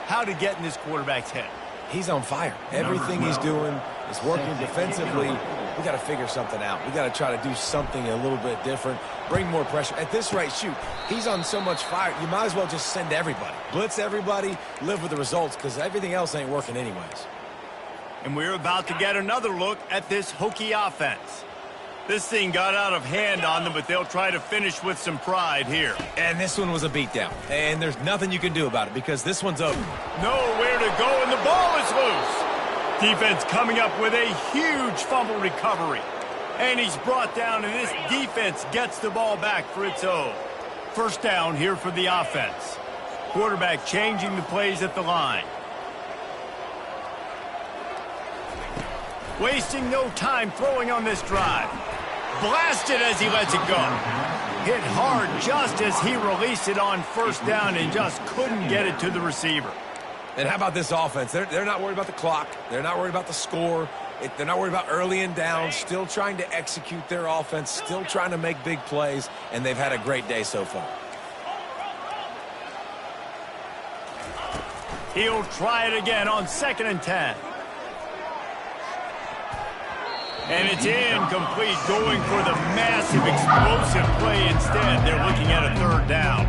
how to get in this quarterback's head. He's on fire. Everything he's doing is working defensively. We got to figure something out. We got to try to do something a little bit different, bring more pressure. At this rate, shoot, he's on so much fire, you might as well just send everybody. Blitz everybody, live with the results, because everything else ain't working anyways. And we're about to get another look at this Hokie offense. This thing got out of hand on them, but they'll try to finish with some pride here. And this one was a beatdown. And there's nothing you can do about it because this one's over. Nowhere to go, and the ball is loose. Defense coming up with a huge fumble recovery. And he's brought down, and this defense gets the ball back for its own. First down here for the offense. Quarterback changing the plays at the line. Wasting no time throwing on this drive. Blasted as he lets it go. Hit hard just as he released it on first down and just couldn't get it to the receiver. And how about this offense? They're not worried about the clock. They're not worried about the score. They're not worried about early and down. Still trying to execute their offense. Still trying to make big plays. And they've had a great day so far. He'll try it again on 2nd and 10. And it's incomplete, going for the massive explosive play instead. They're looking at a 3rd down.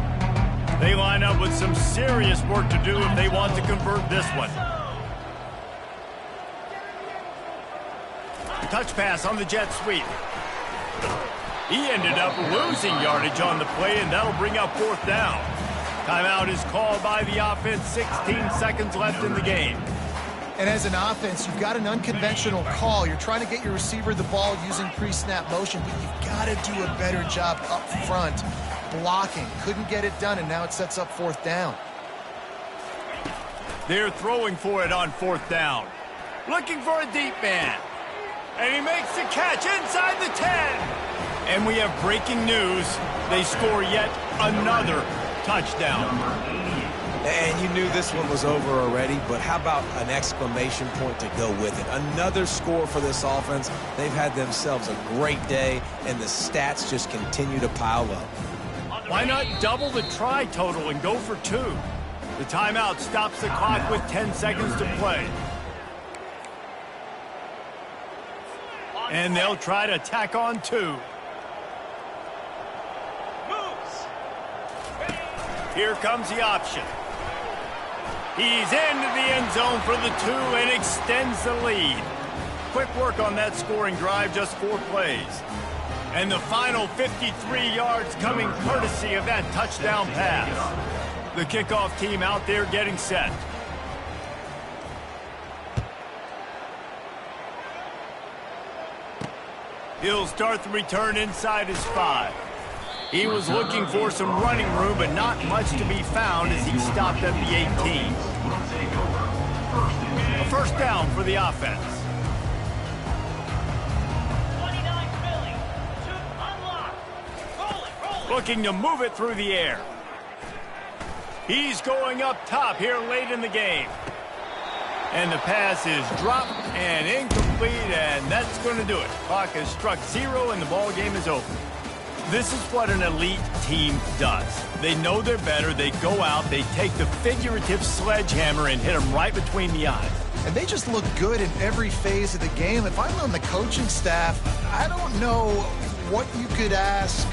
They line up with some serious work to do if they want to convert this one. Touch pass on the jet sweep. He ended up losing yardage on the play, and that'll bring up 4th down. Timeout is called by the offense. 16 seconds left in the game. And as an offense, you've got an unconventional call. You're trying to get your receiver the ball using pre-snap motion, but you've got to do a better job up front blocking. Couldn't get it done, and now it sets up 4th down. They're throwing for it on 4th down. Looking for a deep man. And he makes the catch inside the 10. And we have breaking news. They score yet another touchdown. And you knew this one was over already, but how about an exclamation point to go with it? Another score for this offense. They've had themselves a great day, and the stats just continue to pile up. Why not double the try total and go for 2? The timeout stops the clock with 10 seconds to play. And they'll try to tack on 2. Here comes the option. He's into the end zone for the 2 and extends the lead. Quick work on that scoring drive, just 4 plays. And the final 53 yards coming courtesy of that touchdown pass. The kickoff team out there getting set. He'll start the return inside his 5. He was looking for some running room, but not much to be found as he stopped at the 18. A 1st down for the offense. 29 Philly. Unlocked. Rolling. Looking to move it through the air. He's going up top here late in the game. And the pass is dropped and incomplete, and that's going to do it. Clock has struck 0, and the ball game is over. This is what an elite team does. They know they're better. They go out. They take the figurative sledgehammer and hit them right between the eyes. And they just look good in every phase of the game. If I'm on the coaching staff, I don't know what you could ask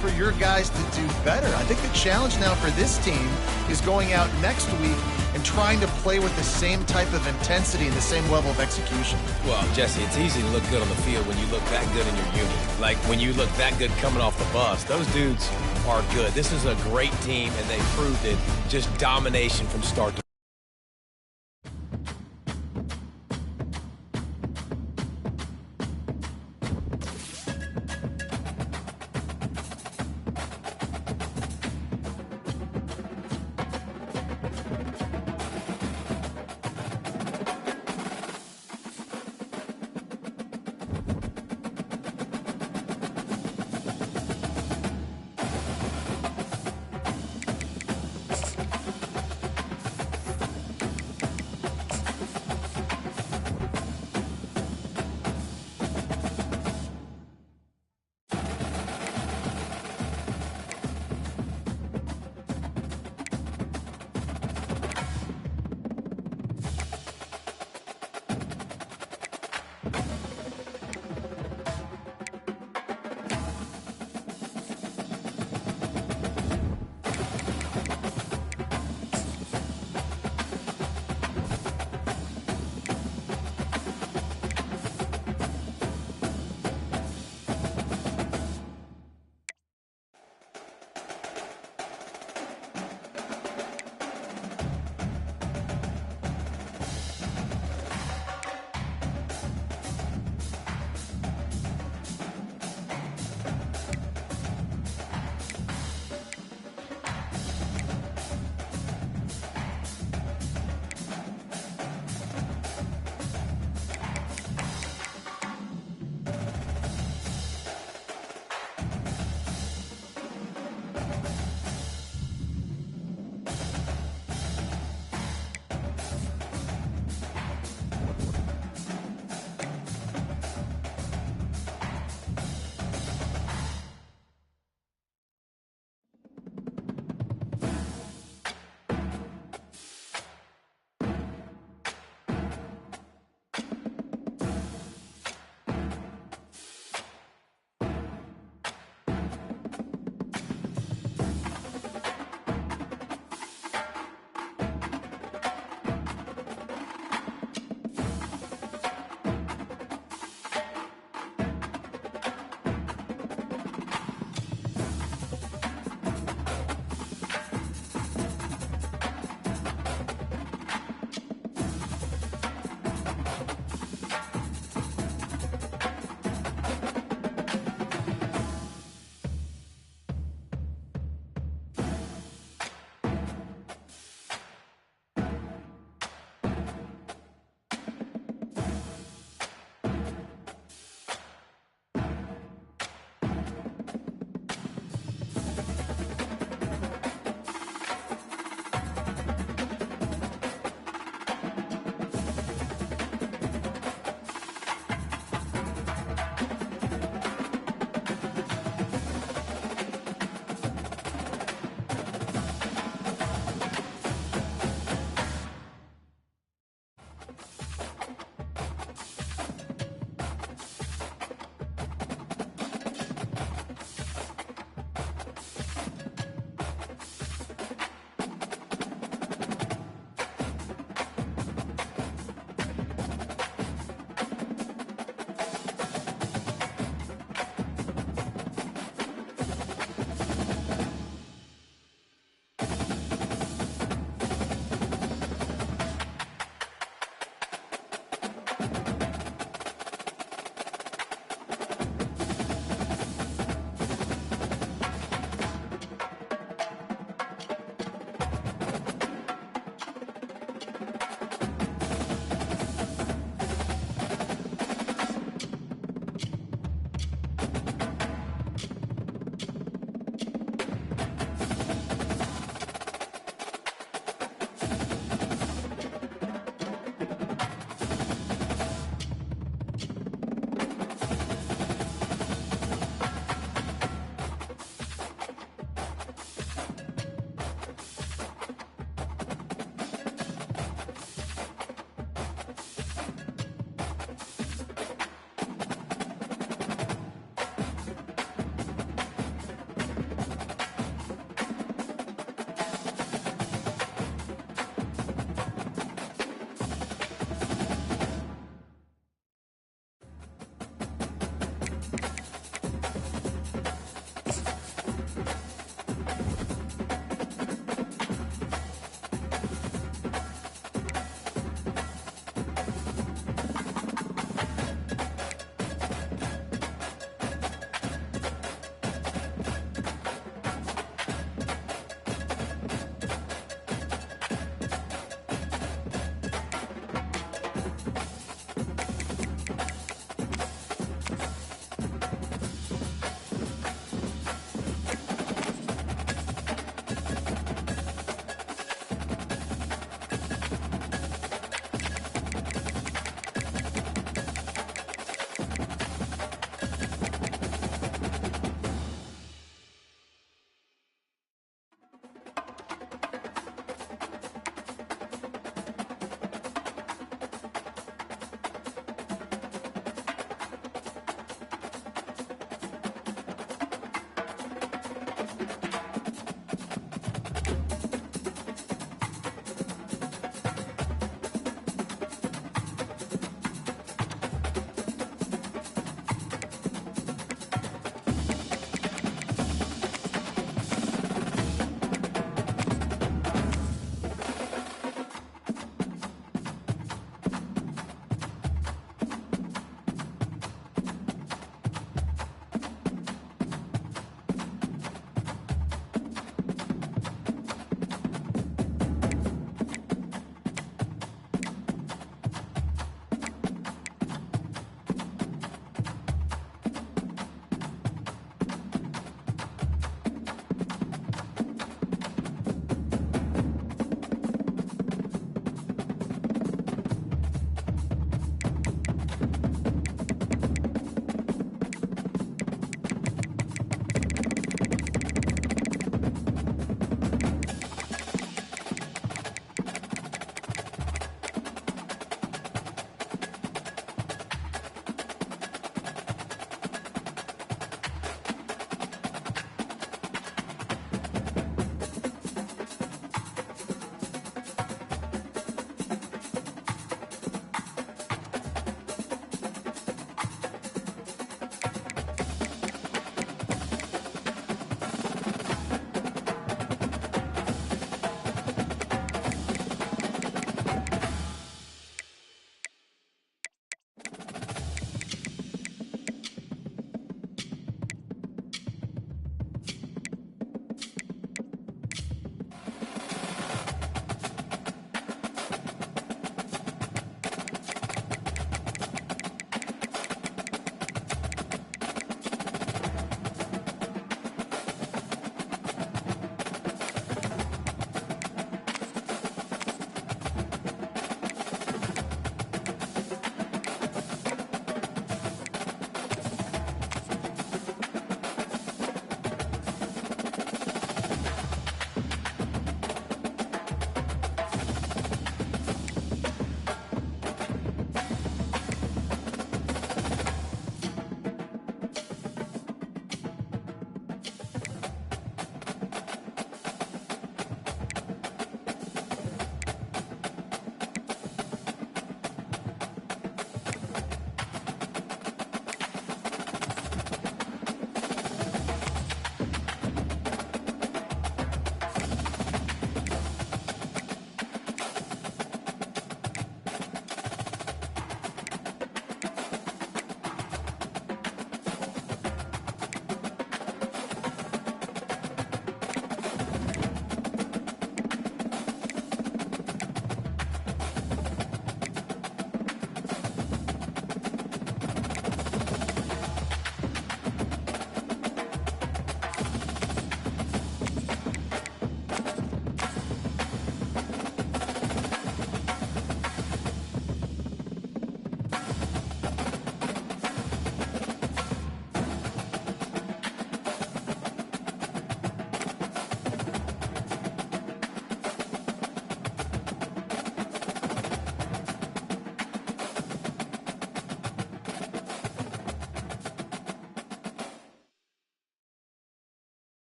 for your guys to do better. I think the challenge now for this team is going out next week and trying to play with the same type of intensity and the same level of execution. Well, Jesse, it's easy to look good on the field when you look that good in your unit. Like when you look that good coming off the bus. Those dudes are good. This is a great team, and they proved it. Just domination from start to